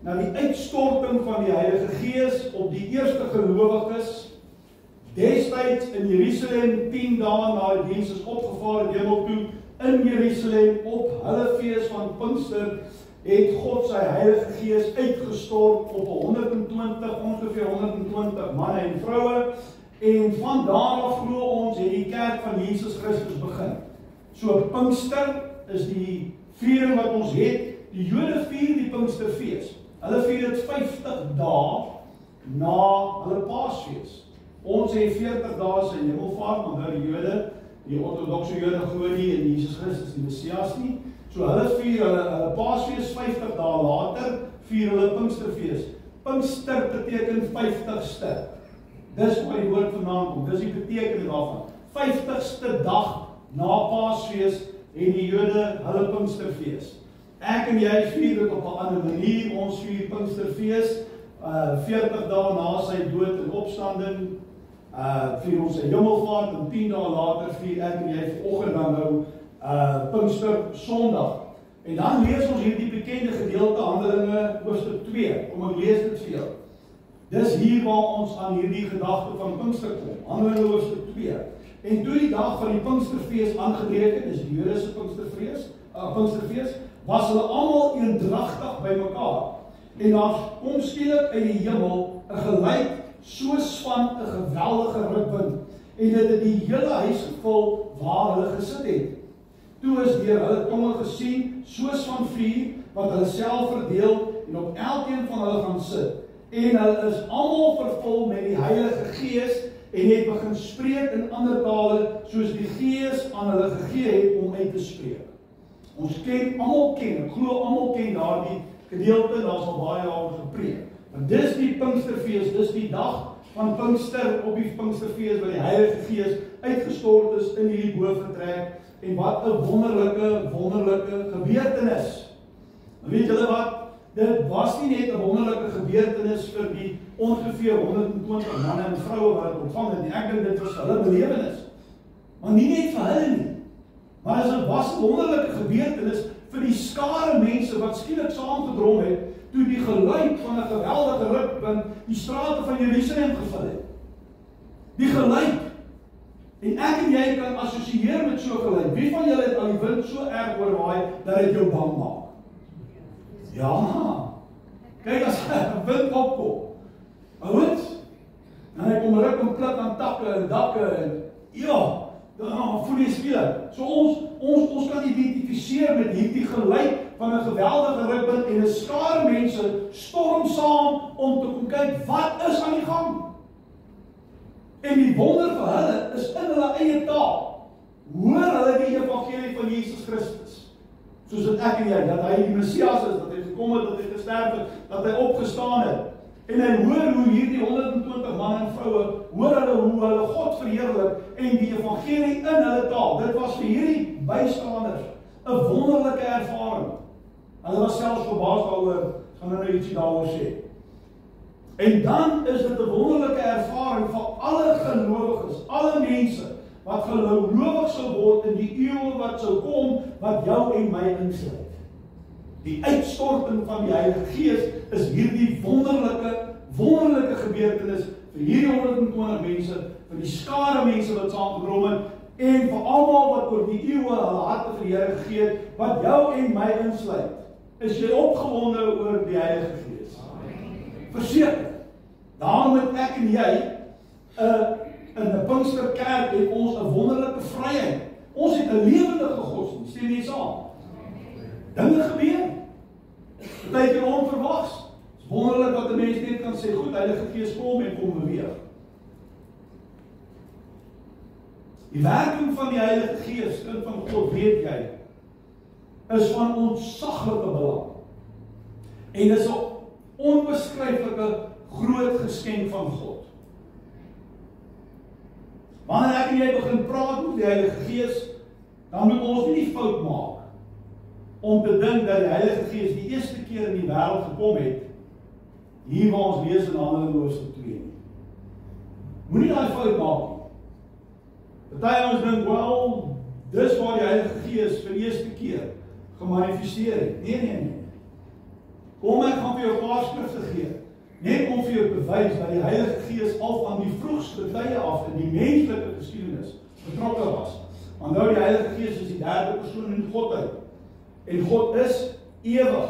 Na die uitstorting van die Heilige Gees op die eerste gelowiges, destyds in Jerusalem, 10 dae na die diens is opgevaar in hemel toe, in Jerusalem op hulle fees van Pinkster, het God sy Heilige Gees uitgestort op 120, ongeveer 120 manne en vroue, en van daar af glo ons het die kerk van Jesus Christus begin. So Pinkster is die viering wat ons het. Die Jode vier die Pinksterfees. Hulle vier dit 50 dae na hulle Paasfees. Ons het 40 dae se hemelvaart, maar nou die Jode, die ortodokse Jode glo nie in Jesus Christus die Messias nie. So hulle vier hulle Paasfees 50 dae later, vier hulle Pinksterfees. Pinkster beteken 50ste. Dis waar die woord vandaan kom. Dis die betekenis daarvan. 50ste dag na Paasfees en die Jode hulle Pinksterfees. Ek en jy vier dit op 'n ander manier. Ons vier Pinksterfees 40 dae na sy dood en opstanding. Vier ons sy hemelvaart en 10 dae later vier ek en jy vanoggend dan nou Pinkster Sondag. En dan lees ons hierdie bekende gedeelte Handelinge hoofstuk 2. Kom ek lees dit vir jou. Dis hier waar ons aan hierdie gedagte van Pinkster kom. Handelinge hoofstuk 2. En toe die dag van die Pinksterfees aangebreek het, is die Jodese Pinksterfees, was hulle almal eendragtig by mekaar. En daar kom skielik uit die hemel 'n geluid soos van 'n geweldige rukwind, en dit het die hele huis gevul waar hulle gesit het. Toe is deur hulle tonge gesien, soos van vuur, wat hulle self verdeel, en op elkeen van hulle gaan sit. En hulle is almal vervul met die Heilige Gees, en het begin spreek in ander tale, soos die Gees aan hulle gegee het om uit te spreek. Ons almal ken, ek glo almal ken daardie gedeelte, daar's al baie daaroor gepreek. Want dis die Pinksterfees, dis die dag van Pinkster, op die Pinksterfees, waar die Heilige Gees uitgestort is in hierdie boventrek, en wat 'n wonderlike gebeurtenis. Weet julle wat? Dit was nie net 'n wonderlike gebeurtenis vir die ongeveer 120 manne en vroue wat dit ontvang het nie. Ek dink dit was hulle belewenis. Maar nie net vir hulle nie. Maar dit was 'n wonderlike gebeurtenis vir die skare mense wat skielik saamgedrom het toe die geluid van 'n geweldige rukwind die strate van Jerusalem gevul het. Die geluid. En ek en jy kan assosieer met so 'n geluid. Wie van julle het al die wind so erg oorwaai dat dit jou bang maak? Ja. Kyk as 'n wind opkom. Ouens, en hy kom ruk en klik aan takke en dakke en ja, dan voel jy skielik. So ons kan identifiseer met hierdie geluid van 'n geweldige rukwind en 'n skare mense storm saam om te kom kyk wat is aan die gang. En die wonder vir hulle is in hulle eie taal. Hoor hulle die evangelie van Jesus Christus. Soos wat ek en jy, dat hy die Messias is, dat hy gekom het, dat hy gesterf het, dat hy opgestaan het. En hy hoor hoe hierdie 120 manne en vroue, hoor hulle hoe hulle God verheerlik en die evangelie in hulle taal. Dit was vir hierdie bystanders 'n wonderlike ervaring. Hulle was selfs verbaas daaroor, gaan nou ietsie daaroor sê. En dan is dit 'n wonderlike ervaring vir alle gelowiges, alle mense wat gelowig sou word in die eeuwe wat sou kom, wat jou en my insluit. Die uitstorting van die Heilige Gees is hierdie wonderlike gebeurtenis vir hierdie 120 mense, vir die skare mense wat saamgedrom het, en vir almal wat oor die eeuwe hulle harte vir die Here gegee het, wat jou en my insluit. Is jy opgewonde oor die Heilige Gees? Verseker. Daarom moet ek en jy in 'n Pinksterkerk het ons 'n wonderlike vryheid. Ons het 'n lewendige godsdienst, stem jy saam? Dinge gebeur. Partykeer onverwags. Dit is wonderlik wat 'n mens net kan sê, goed, Heilige Gees kom en kom beweeg. Die werking van die Heilige Gees, kind van God, weet jy, is van ontsaglike belang. En dis 'n onbeskryflike groot geskenk van God. Wanneer ek en jy begin praat met die Heilige Gees, dan moet ons nie die fout maak om te dink dat die Heilige Gees die eerste keer in die wêreld gekom het, hier waar ons lees in Handelinge hoofstuk 2 nie. Moenie daai fout maak nie. Party ons dink, wel, dis waar die Heilige Gees vir die eerste keer gemanifesteer het. Nee. Kom, ek gaan vir jou 'n paar skrifte gee. Net om vir jou te bewys dat die Heilige Gees al van die vroegste tye af in die menslike geskiedenis betrokke was. Onthou, die Heilige Gees is die derde persoon in Godheid. En God is ewig.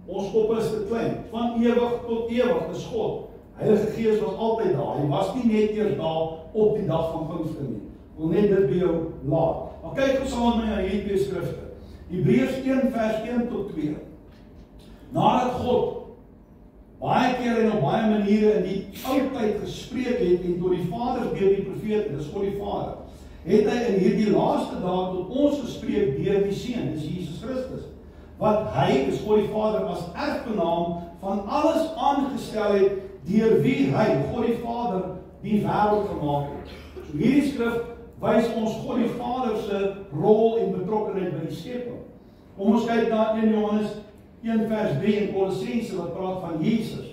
Ons kop is te klein. Van ewig tot ewig is God. Heilige Gees was altyd daar. Hy was nie net eers daar op die dag van Pinkster nie. Ek wil net dit by jou laat. Maar kyk ons saam met my na hierdie twee skrifte. Hebreërs 1 vers 1 tot 2. Nadat God baie keer en op baie maniere in die ou tyd gespreek het en tot die vaders deur die profete, dis God die Vader, het hy in hierdie laaste dae tot ons gespreek deur die Seun, dis Jesus Christus, wat hy, dis God die Vader, as erfgenaam van alles aangestel het, deur wie hy, God die Vader, die wêreld gemaak het. So hierdie skrif wys ons God die Vader se rol en betrokkenheid by die skepping. Kom ons kyk na 1 Johannes 1 vers 3 en Kolossense wat praat van Jesus.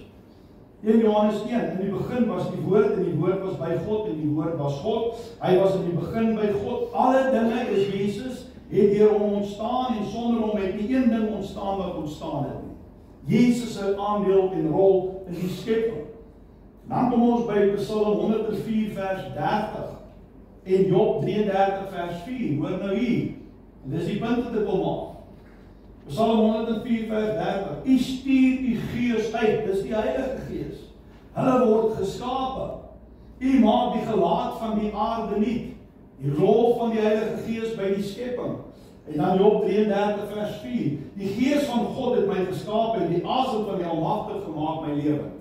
1 Johannes 1, in die begin was die woord en die woord was by God en die woord was God. Hy was in die begin by God. Alle dinge is Jesus, het deur hom ontstaan en sonder hom het nie een ding ontstaan wat ontstaan het nie. Jesus se aandeel en rol in die skepping. Dan kom ons by Psalm 104 vers 30 en Job 33 vers 4. Hoor nou hier. En dis die punt wat ek wil maak. Psalm 104 vers 30. U stuur u Gees uit, dis die Heilige Gees. Hulle word geskape. U maak die gelaat van die aarde nie. Die rol van die Heilige Gees by die skepping. En dan Job 33 vers 4. Die Gees van God het my geskape en die asem van die Almagtige gemaak my lewend.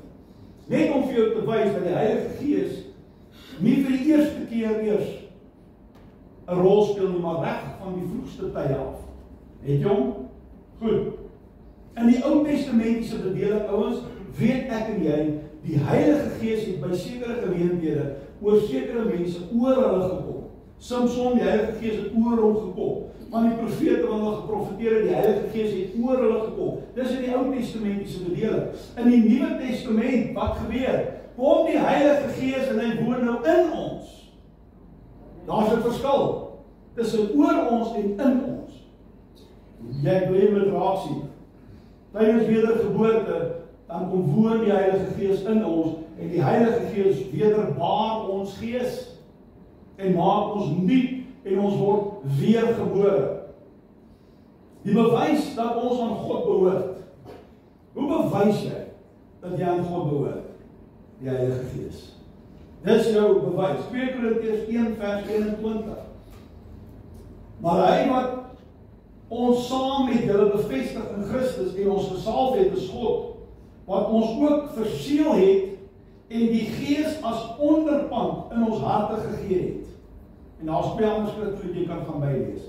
Net om vir jou te wys dat die Heilige Gees nie vir die eerste keer eers 'n rol speel nie, maar reg van die vroegste tye af. Het jy hom? Goed. In die Ou Testamentiese bedeling, ouens, weet ek en jy, die Heilige Gees het by sekere geleenthede oor sekere mense oor hulle gekom. Samson, die Heilige Gees het oor hom gekom. Van die profete wat hulle geprofeteer het, die Heilige Gees het oor hulle gekom. Dis in die Ou Testamentiese bedeling. In die Nuwe Testament, wat gebeur? Kom die Heilige Gees en hy woon nou in ons. Daar's 'n verskil tussen oor ons en in ons. Jy bly met raak sien. Tydens wedergeboorte, dan kom woon die Heilige Gees in ons en die Heilige Gees wederbaar ons gees en maak ons nuut en ons word weergebore. Die bewys dat ons aan God behoort. Hoe bewys jy dat jy aan God behoort? Die Heilige Gees. Dis jou bewys. 2 Korintiërs 1 vers 21. Maar hy wat ons saam met julle bevestig in Christus en ons gesalf het is God, wat ons ook verseël het en die Gees as onderpand in ons harte gegee het. En daar's 2 ander skrifte wat jy kan gaan bylees.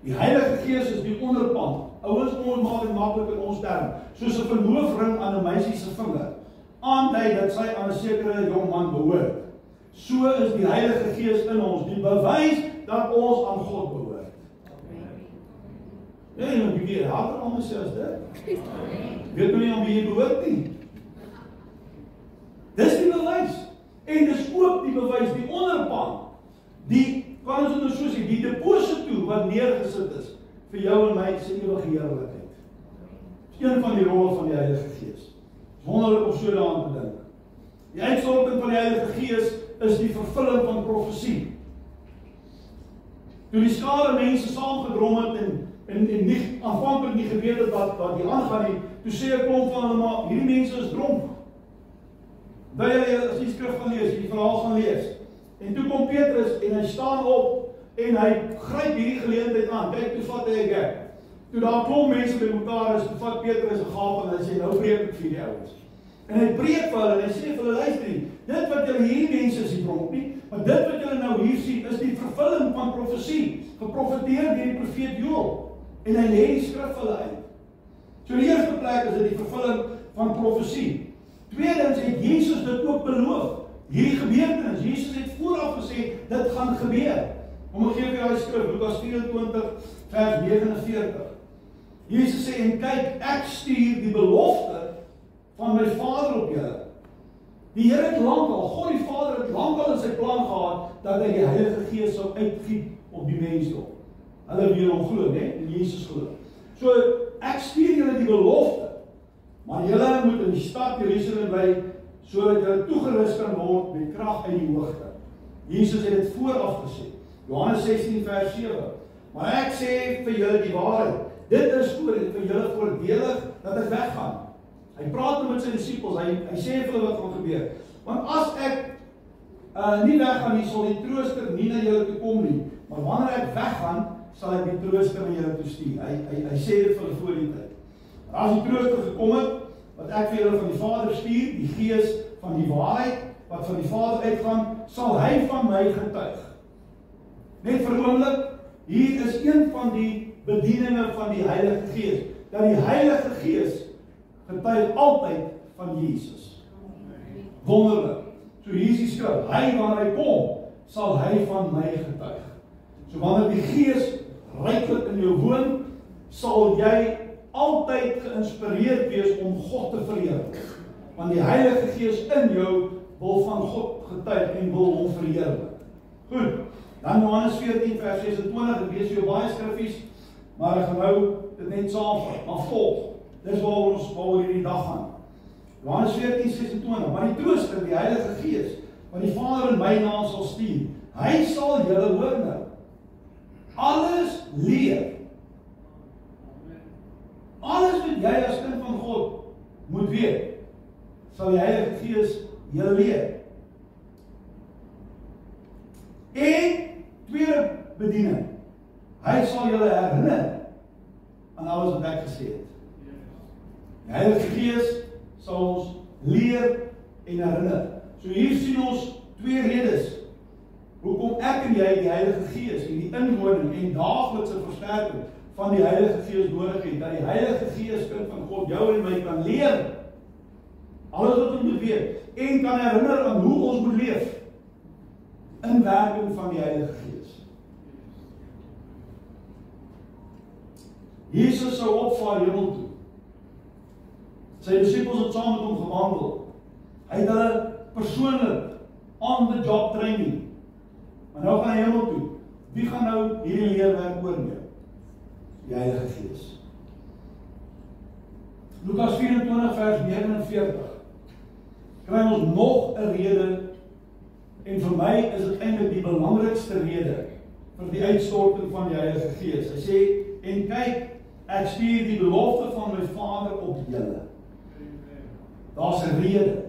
Die Heilige Gees is die onderpand. Ouens, ons maak dit maklik in ons term. Soos 'n verloofring aan 'n meisie se vinger. Aandui dat sy aan 'n sekere jong man behoort. So is die Heilige Gees in ons, die bewys dat ons aan God behoort. Nee, want jy harder om sê as dit. Weet nie aan wie jy behoort nie. Dis die bewys. En dis ook die bewys, die onderpand. Die, kan ons nou so sê, die deposito wat neergesit is vir jou en my se ewige heerlikheid. Dis een van die rolle van die Heilige Gees. Wonderlik om so daaraan te dink. Die uitstorting van die Heilige Gees is die vervulling van profesie. Toe die skare mense saamgedrom het en nie aanvanklik nie geweet het wat die aangaan nie, toe sê 'n klomp van hulle maar hierdie mense is dronk. Wil jy as die skrif gaan lees, die verhaal gaan lees. En toe kom Petrus en hy staan op en hy gryp hierdie geleentheid aan. Kyk, toe vat hy 'n gap. Toe daar 'n klomp mense by mekaar is, toe vat Petrus 'n gaaf en hy sê nou preek ek vir die ouens. En hy preek vir hulle en hy sê vir hulle luister, dit wat julle hierdie mense is nie dronk nie, maar dit wat julle nou hier sien is die vervulling van profesie, geprofeteer deur die profeet Joël. En hy lê die skrif hulle uit. So die eerste plek is dit die vervulling van profesie. Tweedens het Jesus dit ook beloof. Hierdie gebeurtenis, Jesus het vooraf gesê, dit gaan gebeur. Kom ek gee vir daai skrif, Lukas 24 vers 49. Jesus sê, en kyk, ek stuur die belofte van my Vader op julle. Die Here het lankal, God die Vader het lankal in sy plan gehad, dat hy die Heilige Gees sou uitgiet op die mensdom. Hulle weer hom glo, né? En Jesus glo. So, ek stuur julle die belofte, maar julle moet in die stad Jerusalem bly, sodat julle toegerus kan word met krag uit die hoogte. Jesus het dit vooraf gesê. Johannes 16 vers 7. Maar ek sê vir julle die waarheid. Dit is vir julle voordelig dat ek weggaan. Hy praat met sy disippels, hy sê vir hulle wat gaan gebeur. Want as ek nie weggaan nie, sal die trooster nie na julle toe kom nie. Maar wanneer ek weggaan, sal ek die trooster na julle toe stuur. Hy sê dit vir hulle voor die tyd. Maar as die trooster gekom het, wat ek vir julle van die Vader stuur, die Gees van die waarheid, wat van die Vader uitgaan, sal hy van my getuig. Net vir 'n oomblik, hier is een van die bedieninge van die Heilige Gees, dat die Heilige Gees getuig altyd van Jesus. Wonderlik. So hier is die skrif, hy wanneer hy kom, sal hy van my getuig. So wanneer die Gees ryklik in jou woon, sal jy altyd geïnspireerd wees om God te verheerlik. Want die Heilige Gees in jou wil van God getuig en wil hom verheerlik. Goed, dan Johannes 14 vers 26, ek lees jou baie skriffies, maar ek gaan nou dit net saamvat, maar volg. Dis waaroor hierdie dag gaan. Johannes 14, 26, maar die trooster, die Heilige Gees, wat die Vader in my naam sal stuur, hy sal julle hoor nou. Alles leer. Alles wat jy as kind van God moet weet, sal die Heilige Gees julle leer. En tweede bediening, hy sal julle herinner aan alles wat ek gesê het. Die Heilige Gees sal ons leer en herinner. So hier sien ons twee redes hoekom ek en jy die Heilige Gees en die inwoning en daaglikse versterking van die Heilige Gees nodig het, dat die Heilige Gees, kind van God, jou en my kan leer alles wat ons moet weet, en kan herinner aan hoe ons moet leef in werking van die Heilige Gees. Jesus sou opvaar hemel toe. Sy disippels het saam met hom gewandel. Hy het hulle persoonlik on the job training. Maar nou gaan hy hemel toe. Wie gaan nou hierdie leerwerk oorneem? Die Heilige Gees. Lukas 24 vers 49 kry ons nog 'n rede, en vir my is dit eintlik die belangrikste rede vir die uitstorting van die Heilige Gees. Hy sê, en kyk, ek stuur die belofte van my Vader op julle. Daar's 'n rede.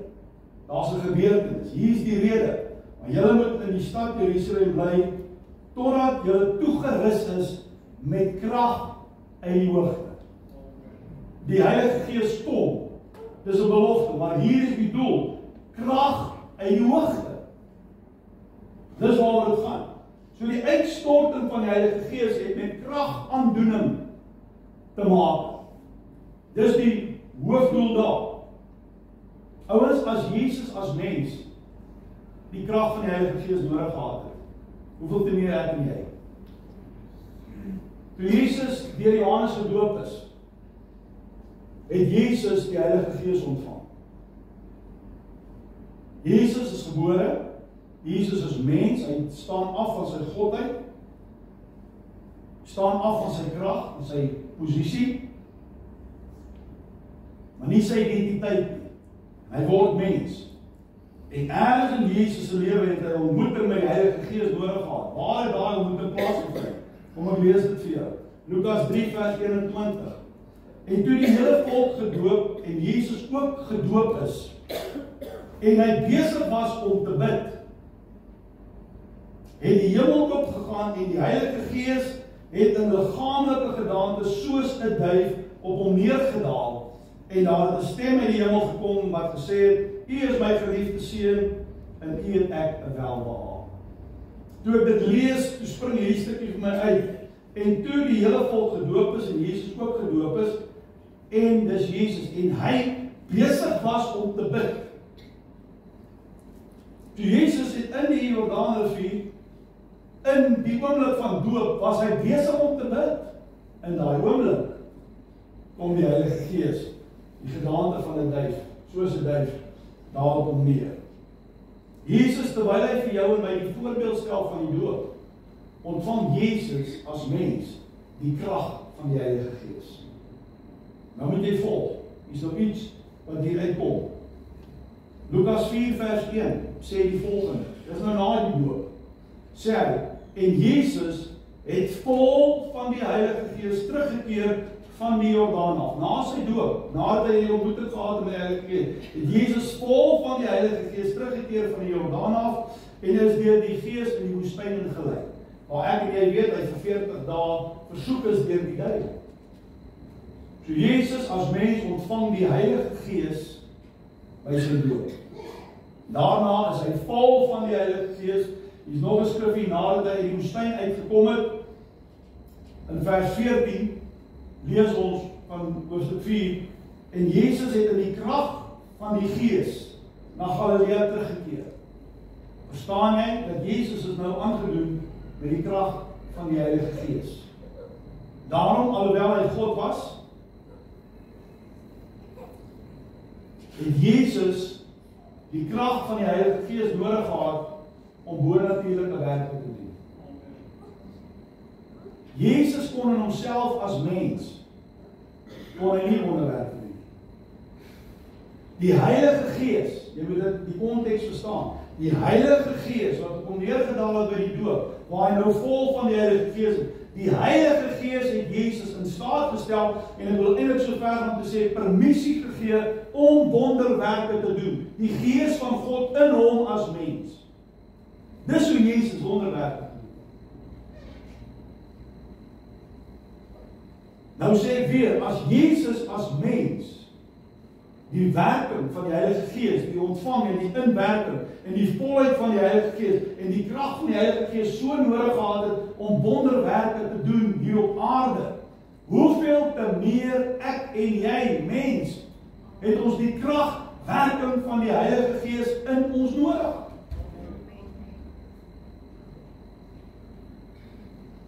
Daar's 'n gebeurtenis. Hier is die rede. Maar julle moet in die stad Jerusalem bly totdat julle toegerus is met krag uit die hoogte. Die Heilige Gees kom. Dis 'n belofte, maar hier is die doel. Krag uit die hoogte. Dis waaroor dit gaan. So die uitstorting van die Heilige Gees het met kragaandoening te maak. Dis die hoofdoel daar. Ouens, as Jesus as mens die krag van die Heilige Gees nodig gehad het, hoeveel te meer ek en jy? Toe Jesus deur Johannes gedoop is, het Jesus die Heilige Gees ontvang. Jesus is gebore, Jesus is mens, hy staan af van sy godheid, staan af van sy krag en sy posisie, maar nie sy identiteit nie. Hy word mens. En ergens in Jesus se lewe het hy 'n ontmoeting met die Heilige Gees nodig gehad. Waar het daai ontmoeting plaasgevind? Kom ek lees dit vir jou. Lukas 3 vers 21. En toe die hele volk gedoop en Jesus ook gedoop is, en hy besig was om te bid, het die hemel oopgegaan en die Heilige Gees het in liggaamlike gedaante soos 'n duif op hom neergedaal. En daar het 'n stem uit die hemel gekom wat gesê het, U is my geliefde seun, en U het ek 'n welbehaag. Toe ek dit lees, toe spring hierdie stukkie vir my uit. En toe die hele volk gedoop is, en Jesus ook gedoop is, en dis Jesus, en hy besig was om te bid. Toe Jesus het in die Jordaanrivier, in die oomblik van doop, was hy besig om te bid. In daai oomblik kom die Heilige Gees, die gedaante van 'n duif, soos 'n duif, daarop hom neer. Jesus, terwyl hy vir jou en my die voorbeeld stel van die doop, ontvang Jesus as mens die krag van die Heilige Gees. Nou moet jy volg. Hier is nog iets wat hieruit kom. Lukas 4 vers 1 sê die volgende. Dis nou na die doop. Sê hy, en Jesus het vol van die Heilige Gees teruggekeer van die Jordaan af. Na sy doop, nadat hy die ontmoeting gehad met die Heilige Gees, het Jesus vol van die Heilige Gees teruggekeer van die Jordaan af en is deur die Gees in die woestyn ingelei. Waar ek en jy weet, hy vir 40 dae versoek is deur die duiwel. So Jesus as mens ontvang die Heilige Gees by sy doop. Daarna is hy vol van die Heilige Gees. Hier is nog 'n skrifgie nadat hy uit die woestyn uitgekom het. In vers 14 lees ons van hoofstuk 4, en Jesus het in die krag van die Gees na Galilea teruggekeer. Verstaan jy dat Jesus is nou aangedoen met die krag van die Heilige Gees? Daarom, alhoewel hy God was, het Jesus die krag van die Heilige Gees nodig gehad om bonatuurlike werke te doen. Jesus kon in homself as mens, kon hy nie wonderwerke doen. Die Heilige Gees, jy moet dit die konteks verstaan, die Heilige Gees wat op hom neergedaal het by die doop, waar hy nou vol van die Heilige Gees Die Heilige Gees het Jesus in staat gestel, en ek wil eintlik so ver om te sê, permissie gegee om wonderwerke te doen. Die Gees van God in hom as mens. Dis hoe Jesus wonderwerke doen. Nou sê ek weer, as Jesus as mens die werking van die Heilige Gees, die ontvang en die inwerking en die volheid van die Heilige Gees en die krag van die Heilige Gees so nodig gehad het om wonderwerke te doen hier op aarde, hoeveel te meer ek en jy, mens, het ons die krag, werking van die Heilige Gees in ons nodig.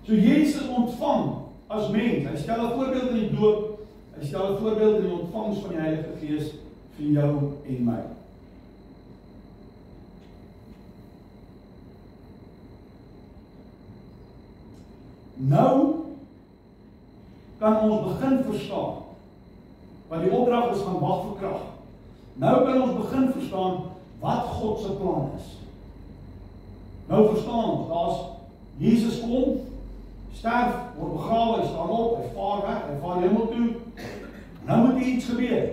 So Jesus ontvang as mens, hy stel 'n voorbeeld in die doop, hy stel 'n voorbeeld in die ontvangs van die Heilige Gees vir jou en my. Nou kan ons begin verstaan, want die opdrag is gaan wag vir krag. Nou kan ons begin verstaan wat God se plan is. Nou verstaan ons, daar's Jesus kom, sterf, word begrawe, hy staan op, hy vaar weg, hy vaar hemel toe. Nou moet iets gebeur.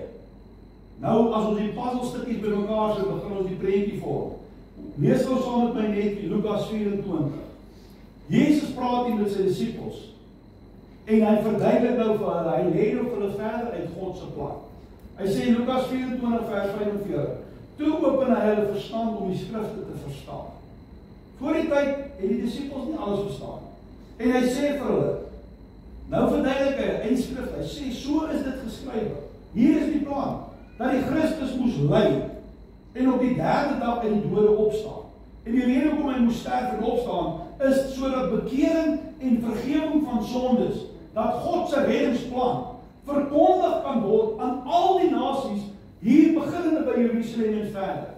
Nou as ons die puzzelstukkies bymekaar sit, begin ons die prentjie vorm. Lees ons saam met my net Lukas 24. Jesus praat hier met sy disippels en hy verduidelik nou vir hulle, hy lê nou vir hulle verder uit God se plan. Hy sê in Lukas 24 vers 45, toe open hy hulle verstand om die skrifte te verstaan. Voor die tyd het die disippels nie alles verstaan. En hy sê vir hulle, nou verduidelik hy in skrif, hy sê, so is dit geskrywe. Hier is die plan, dat die Christus moes ly en op die derde dag uit die dode opstaan. En die rede hoekom hy moes sterf en opstaan, is sodat bekering en vergewing van sondes, dat God se reddingsplan verkondig kan word aan al die nasies, hier beginnende by Jerusalem en verder.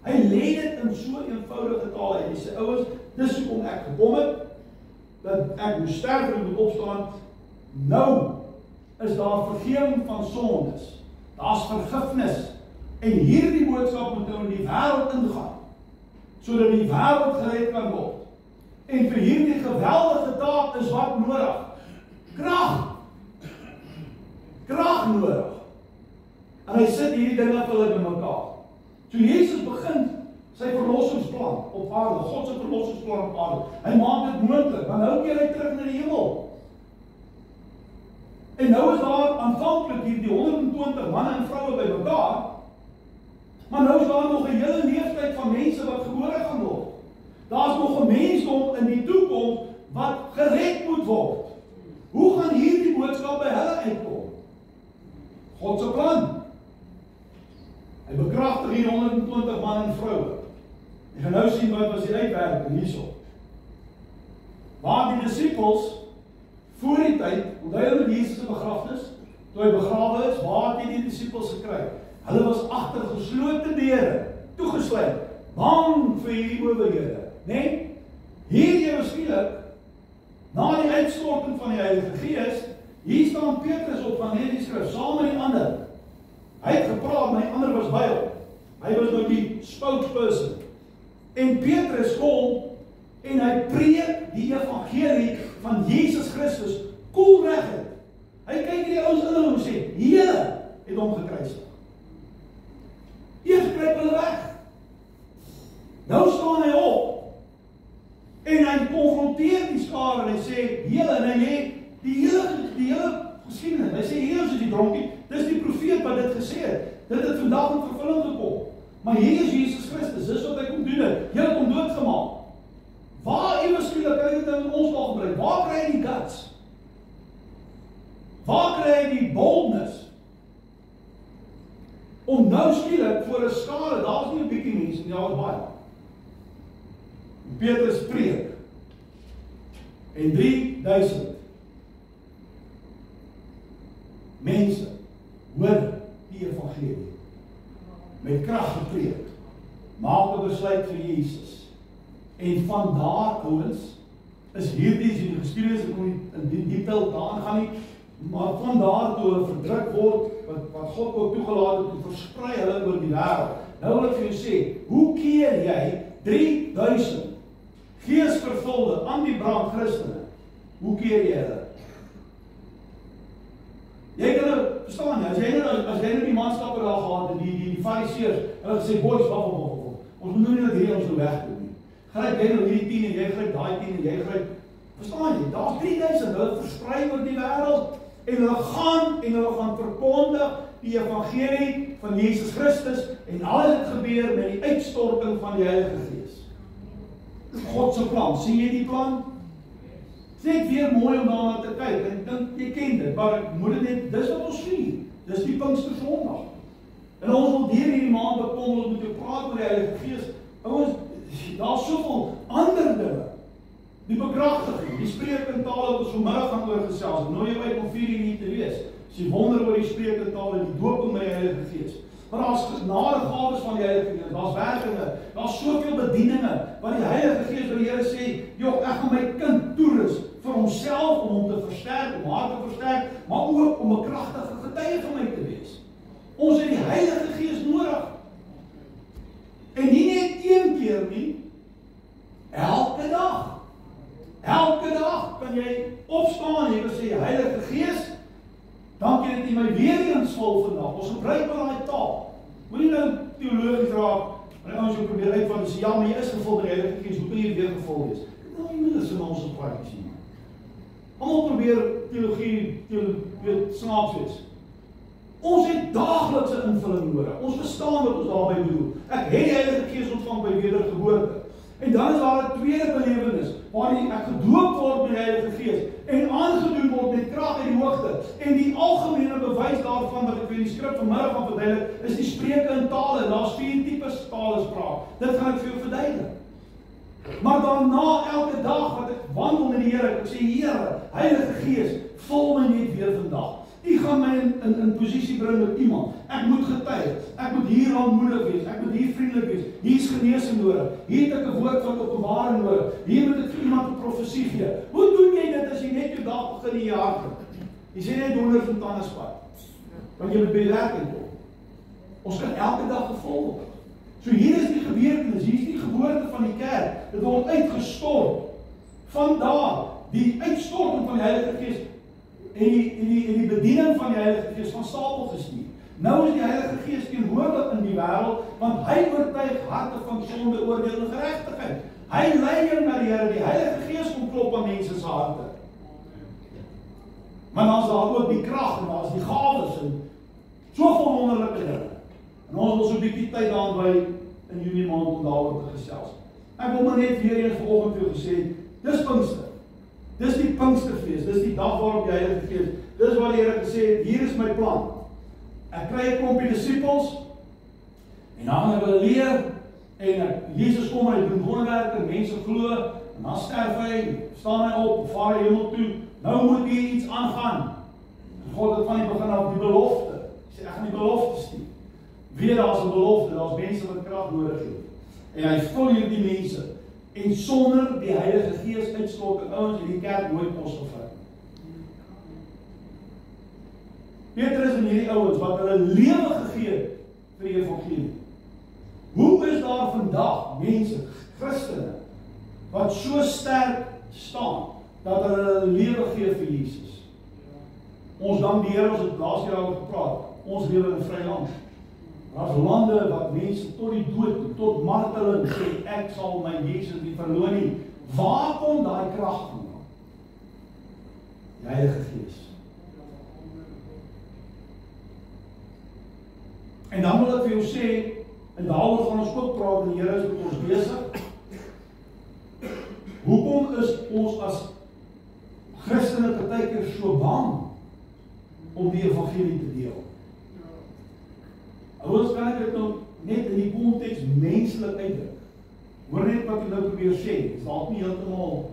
Hy lê dit in so eenvoudige taal en hy sê, ouens, dis hoekom ek gekom het, dat ek moet sterf en moet opstaan. Nou is daar vergewing van sondes, daar's vergifnis, en hierdie boodskap moet nou in die wêreld ingaan, sodat die wêreld gered kan word. En vir hierdie geweldige taak is wat nodig? Krag. Krag nodig. En hy sit hierdie dinge vir hulle bymekaar. So Jesus begin sy verlossingsplan op aarde, God se verlossingsplan op aarde. Hy maak dit moontlik, want nou keer hy terug na die hemel. En nou is daar aanvanklik hier die 120 manne en vroue bymekaar, maar nou is daar nog 'n hele leeftyd van mense wat gebore gaan word. Daar's nog 'n mensdom in die toekoms wat gered moet word. Hoe gaan hierdie boodskap by hulle uitkom? God se plan. Hy bekragtig hier 120 man en vroue. Jy gaan nou sien wat was die uitwerking hierso. Waar die disippels voor die tyd, onthou hulle met Jesus se begrafnis, toe hy begrawe is, waar het die disippels gekry? Hulle was agter geslote deure, toegesluit, bang vir hierdie owerhede, né? Hier ewe skielik, na die uitstorting van die Heilige Gees, hier staan Petrus op van hierdie skrif, saam met die ander. Hy het gepraat, maar die ander was by hom. Hy was nou die spokesperson. En Petrus kom en hy preek die evangelie van Jesus Christus koelreg uit. Hy kyk die ouens in hulle en sê, julle het hom gekruisig. Eers kruip hulle weg. Nou staan hy op en hy konfronteer die skare en hy sê, julle, en hy lê die hele geskiedenis. Hy sê, hier is die dronkie, dis die profeet wat dit gesê het. Dit het vandag in vervulling gekom. Maar hier is Jesus Christus, dis wat hy kom doen het. Julle kom doodgemaak. Waar ewe skielik kry dit in ons taal gebruik? Waar kry hy die guts? Waar kry hy die boldness? Om nou skielik voor 'n skare, daar's nie 'n bietjie mense nie, daar was baie. Petrus preek. En 3000 mense hoor die evangelie. Met krag gepreek. Maak 'n besluit vir Jesus. En van daar, ouens, is hierdie die geskiedenis, ek kon in die detail daarin gaan nie, maar van daar toe hulle verdruk word, wat God ook toegelaat het, toe versprei hulle oor die wêreld. Nou wil ek vir jou sê, hoe keer jy 3000 geesvervulde aan die brand Christene Hoe keer jy hulle? Jy kan verstaan jy, as jy nou die manskappe daar gehad en die fariseërs, hulle gesê, boys, wap. Ons moet nie dat hierdie ons nou wegdoen nie. Gryp jy nou hierdie 10 en jy gryp daai 10 en jy gryp, verstaan jy, daar's 3000, hulle versprei oor die wêreld en hulle gaan verkondig die evangelie van Jesus Christus en alles het gebeur met die uitstorting van die Heilige Gees. God se plan, sien jy die plan? Dit is net weer mooi om daarna te kyk, en ek dink jy ken dit, maar ek moet dit net, dis wat ons vier, dis die Pinkstersondag. En ons wil deur hierdie maand bekom, ons moet praat oor die Heilige Gees, ouens, daar's soveel ander dinge, die bekragtiging, die spreek in tale wat ons vanmiddag gaan oorgesels, nooi jou uit om 4 uur hier te wees, as jy wonder oor die spreek in tale, die doop met die Heilige Gees, maar daar's genadegawes van die Heilige Gees, daar's werkinge, daar's soveel bedieninge, wat die Heilige Gees vir die Here sê, joh, ek gaan my kind toerus, vir homself, om hom te versterk, om haar te versterk, maar ook om 'n kragtige getuie van my te wees. Ons het die Heilige Gees nodig. En nie net een keer nie, elke dag. Elke dag kan jy opstaan en jy kan sê, Heilige Gees, dankie dat jy my weer eens vul vandag. Ons gebruik maar daai taal. Moenie nou teologies raak, maar ons moet probeer uitvind en sê, ja, maar jy is gevul met die Heilige Gees, hoe kan jy weer gevul wees? Nou, jy moet dit in ons prakties sien. Almal probeer teologie snaaks wees. Ons het daaglikse invulling nodig. Ons verstaan wat ons daarby bedoel. Ek het die Heilige Gees ontvang by wedergeboorte. En dan is daar 'n tweede belewenis, waarin ek gedoop word met die Heilige Gees en aangedoen word met krag uit die hoogte. En die algemene bewys daarvan wat ek in die skrif vanmiddag gaan verduidelik, is die spreuke in tale. Daar's 4 tipes tale spraak. Dit gaan ek vir jou verduidelik. Maar daarna elke dag wat ek wandel met die Here, ek sê, Here, Heilige Gees, vul my net weer vandag. U gaan my in posisie bring met iemand. Ek moet getuig. Ek moet hier aanmoedig wees. Ek moet hier vriendelik wees. Hier is genesing nodig. Hier het ek 'n woord van openbaring nodig. Hier moet ek vir iemand 'n profesie gee. Hoe doen jy dit as jy net jou dag begin in die jaar kom? Jy sê net donder van tandespat. Want jy moet by die werk kom. Ons kan elke dag gevul word. So hier is die gebeurtenis. Hier is die geboorte van die kerk. Dit word uitgestort. Vandaar die uitstorting van die Heilige Gees en die bediening van die Heilige Gees van stapel gestuur. Nou is die Heilige Gees teenwoordig in die wêreld, want hy oortuig harte van sonde, oordeel en geregtigheid. Hy lei jou na die Here. Die Heilige Gees kom klop aan mense se harte. Maar dan is daar ook die krag en daar is die gawes en soveel wonderlike dinge. En ons wil so 'n bietjie tyd daaraan by in Junie maand om daaroor te gesels. Ek wil maar net weer eens vanoggend vir jou gesê, dis Pinkster. Dis die Pinksterfees, dis die dag waarop die Heilige Gees, dis wat die Here gesê het, hier is my plan. Ek kry 'n klompie disippels, en dan gaan ek hulle leer, en Jesus kom en hy doen wonderwerke, mense glo, en dan sterf hy, staan hy op, vaar hy hemel toe, nou moet hier iets aangaan. En God het van die begin af die belofte, hy sê, ek gaan die belofte stuur. Weer daar's 'n belofte, daar's mense wat krag nodig het. En hy vul hierdie mense, en sonder die Heilige Gees uitstorting, ouens, het die kerk nooit kos gevra. Petrus en hierdie ouens wat hulle lewe gegee het vir die evangelie. Hoe is daar vandag mense, Christene, wat so sterk staan dat hulle lewe gee vir Jesus? Ons dank die Here, ons het laas jaar oor gepraat. Ons lewe in 'n vrye land. Daar's lande wat mense tot die dood, tot marteling sê, ek sal my Jesus nie verloon nie. Waar kom daai krag vandaan? Die Heilige Gees. En dan wil ek vir jou sê, en daaroor gaan ons ook praat, en die Here is met ons besig. Hoekom is ons as Christene partykeer so bang om die evangelie te deel? Ouers, kan ek dit nou net in die konteks menslik uitdruk. Hoor net wat ek nou probeer sê, is dalk nie heeltemal,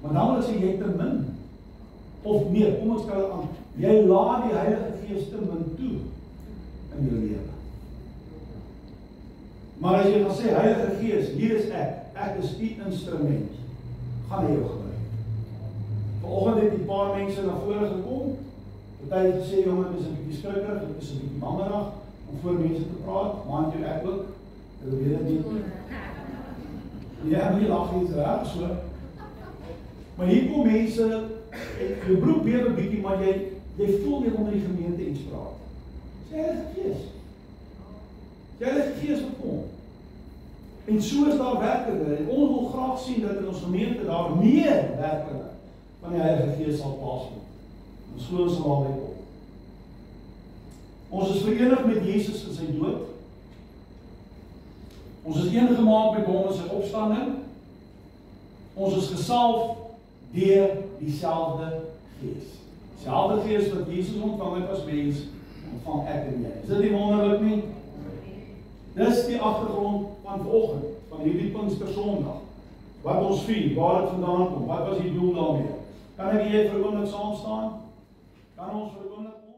maar dan wil ek sê, jy te min. Of nee, kom ons stel aan, jy laat die Heilige Gees te min toe in jou lewe. Maar as jy gaan sê, Heilige Gees, hier is ek is die instrument, gaan hy jou gebruik. Vanoggend het die paar mense na vore gekom, party het gesê, jongen, dit is 'n bietjie skrikkerig, dit is 'n bietjie mammerig, om voor mense te praat, maar jy ek ook, ek weet dit nie. Ja, moet jy lag iets reg, so. Maar hier kom mense, jou broek bewe 'n bietjie, maar jy voel nie onder die gemeente iets praat. Dis die Heilige Gees. Die Heilige Gees wat kom. En so is daar werkende, en ons wil graag sien dat in ons gemeente daar meer werkende van die Heilige Gees sal plaasvind. Ons glo ons sal daarby kom. Ons is verenig met Jesus in sy dood. Ons is een gemaak met hom in sy opstanding. Ons is gesalf deur dieselfde Gees. Dieselfde Gees wat Jesus ontvang het as mens, ontvang ek en jy. Is dit nie wonderlik nie? Dis die agtergrond van vanoggend, van hierdie Pinkstersondag. Wat ons vier, waar dit vandaan kom, wat was die doel daarmee? Kan ek jy vir 'n oomblik saam staan? Kan ons vir 'n oomblik